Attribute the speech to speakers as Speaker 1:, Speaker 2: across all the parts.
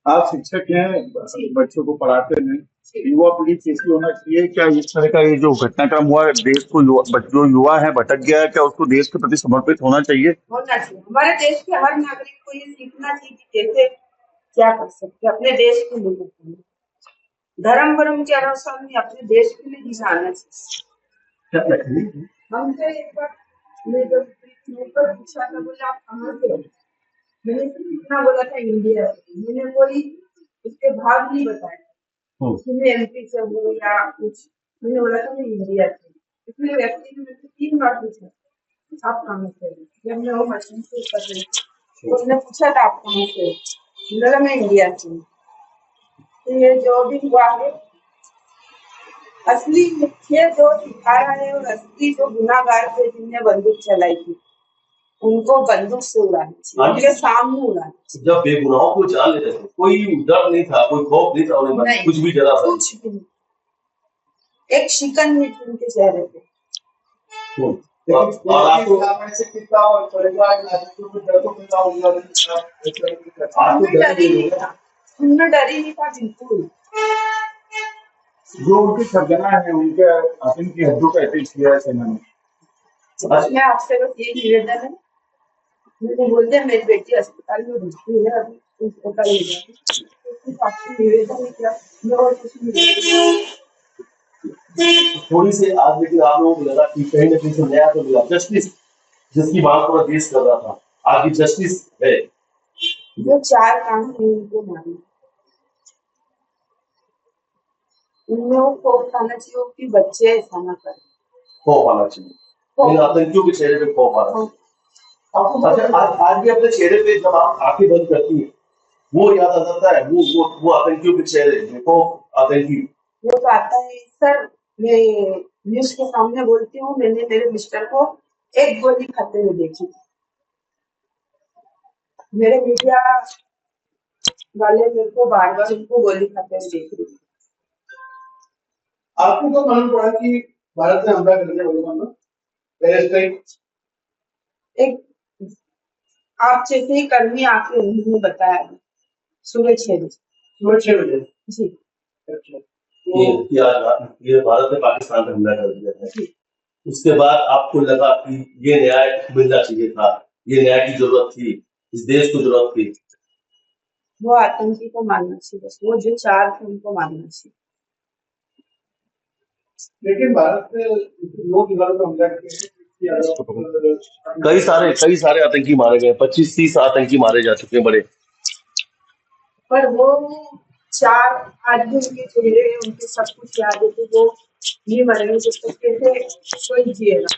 Speaker 1: आप शिक्षक हैं, बच्चों को पढ़ाते हैं, युवा पीढ़ी कैसी होना चाहिए? क्या इस तरह का ये जो घटनाक्रम हुआ है, देश को जो युवा है भटक गया है, क्या उसको देश के प्रति समर्पित होना चाहिए?
Speaker 2: होना चाहिए। हमारे देश के हर नागरिक को ये सीखना चाहिए कि कैसे क्या कर सकते अपने देश के लिए, धर्म वर्म के अनुसार नहीं, अपने देश के लिए जीना चाहिए। हमसे एक बार पूछा था, बोले आप कहाँ से हो? मैंने इतना बोला था इंडिया से। मैंने कोई उसके भाग नहीं बताया कि मैं एमपी से हूँ या कुछ। मैंने बोला था मैं इंडिया से। इसलिए व्यक्ति ने मुझसे 3 बार पूछा आप कहाँ से हो? जब मैं वो मशीन से कर रही थी तो उसने पूछा था आप कहाँ से हो? बोला मैं इंडिया से हूँ। तो ये जो भी हुआ है, असली मुख्य जो सिखा रहा है और असली जो गुनाहगार थे जिनने बंदूक चलाई थी, उनको बंदूक से उड़ाना चाहिए, उनके सामने उड़ाना चाहिए।
Speaker 3: जब बेगुनाहों को जान ले रहे थे, कोई डर नहीं था, कोई खौफ नहीं था उन्हें, कुछ भी जरा सा,
Speaker 2: कुछ भी नहीं, एक शिकन नहीं थी उनके चेहरे पे।
Speaker 3: और आपको
Speaker 2: उनमें डर ही नहीं था बिल्कुल।
Speaker 1: जो उनकी सरगना है, उनके आतंकी हद्दों का अटैक किया है सेना ने।
Speaker 2: मैं आपसे बस ये निवेदन है, मुझे बोलते हैं मेरी बेटी अस्पताल में भर्ती है, अभी उसको कल ले जाएगी। आपसे निवेदन है क्या? मैं और कुछ नहीं।
Speaker 3: थोड़ी सी आज, लेकिन आप लोगों को लगा कि कहीं ना कहीं से नया तो मिला, जस्टिस जिसकी बात पूरा देश कर रहा था, आज जस्टिस है।
Speaker 2: जो 4 काम है उनको मारना, उनमें वो खौफ आना चाहिए कि बच्चे ऐसा ना करें।
Speaker 3: खौफ आना चाहिए, इन आतंकियों के चेहरे पे खौफ आना चाहिए। अच्छा, आज भी अपने चेहरे पे जब आप आंखें बंद करती है, वो याद आ जाता है, वो आतंकियों के चेहरे, देखो आतंकी
Speaker 2: वो तो आता है। सर मैं न्यूज के सामने बोलती हूँ, मैंने मेरे मिस्टर को एक गोली खाते हुए देखी। मेरे मीडिया वाले मेरे को बार बार उनको गोली खाते हुए देख रही थी।
Speaker 4: आपको तो मालूम पड़ा कि भारत ने हमला करने वाले
Speaker 2: एक आप जैसे ही कर्मी आके उन्होंने बताया सुबह 6 बजे जी।
Speaker 3: ये भारत ने पाकिस्तान पर हमला कर दिया है, उसके बाद आपको लगा कि ये न्याय मिलना चाहिए था, ये न्याय की जरूरत थी, इस देश को जरूरत थी।
Speaker 2: वो आतंकी को मारना चाहिए, बस वो जो 4 थे उनको मारना चाहिए।
Speaker 4: लेकिन भारत में लोग हमला
Speaker 3: कई सारे आतंकी मारे गए, 25-30 आतंकी मारे जा चुके हैं बड़े।
Speaker 2: पर वो 4 आदमी उनके चेहरे, उनके सब कुछ याद है, तो वो ये मरेंगे जब तक कैसे कोई जिएगा।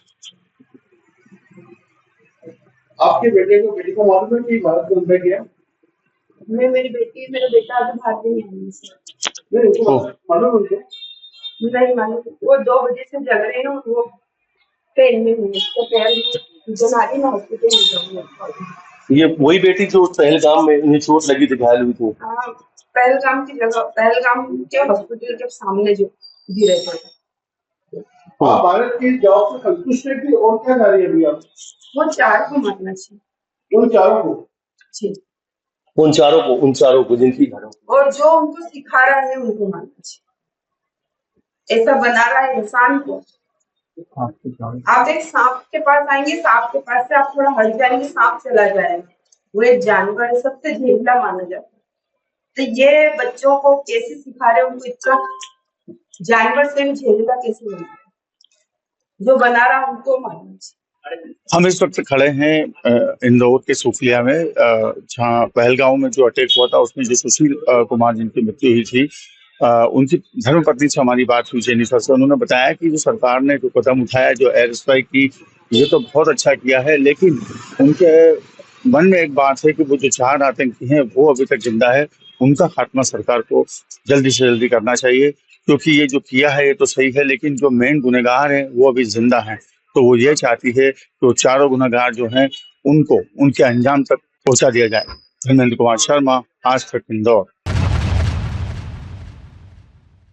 Speaker 4: आपके बेटे को मालूम है कि भारत में हमला किया?
Speaker 2: मैं मेरी बेटी मेरा बेटा अभी भारत नहीं है,
Speaker 4: मालूम उनको
Speaker 2: नहीं मालूम। वो 2 बजे से जग रहे हैं, वो ट्रेन में हूँ, उसको पैर में जनारी में हॉस्पिटल में जाऊंगी।
Speaker 3: ये वही बेटी जो पहलगाम में इन्हें चोट लगी थी, घायल हुई थी?
Speaker 2: हाँ, पहलगाम की जगह, पहलगाम के हॉस्पिटल के सामने जो गिरे थे।
Speaker 4: भारत की जॉब से संतुष्ट है कि और क्या जा रही है अभी आप?
Speaker 2: वो 4 को मारना चाहिए,
Speaker 4: उन चारों को
Speaker 2: जी,
Speaker 3: उन चारों को जिनकी घरों,
Speaker 2: और जो उनको सिखा रहा है उनको मारना चाहिए। ऐसा बना रहा है इंसान को। आप एक सांप के पास आएंगे, सांप के पास से आप थोड़ा हट जाएंगे, सांप चला जाएगा, वो एक जानवर है, सबसे झेला माना जाता है। तो ये बच्चों को कैसे सिखा रहे, उनको इतना जानवर से भी झेला कैसे बना रहा है, जो बना रहा उनको मारना चाहिए।
Speaker 1: हम इस वक्त खड़े हैं इंदौर के सुफिया में, जहाँ पहलगांव में जो अटैक हुआ था उसमें जो सुशील कुमार जिनकी मृत्यु हुई थी, उनकी धर्मपत्नी से हमारी बात हुई जेनिफर से। उन्होंने बताया कि जो सरकार ने जो कदम उठाया, जो एयर स्ट्राइक की, ये तो बहुत अच्छा किया है, लेकिन उनके मन में एक बात है कि वो जो 4 आतंकी हैं वो अभी तक जिंदा है, उनका खात्मा सरकार को जल्दी से जल्दी करना चाहिए, क्योंकि ये जो किया है ये तो सही है, लेकिन जो मेन गुनहगार हैं वो अभी जिंदा हैं। तो वो ये चाहती है कि वो 4 गुनहगार जो हैं उनको उनके अंजाम तक पहुंचा दिया जाए। धर्मेंद्र कुमार शर्मा, आज तक इंदौर।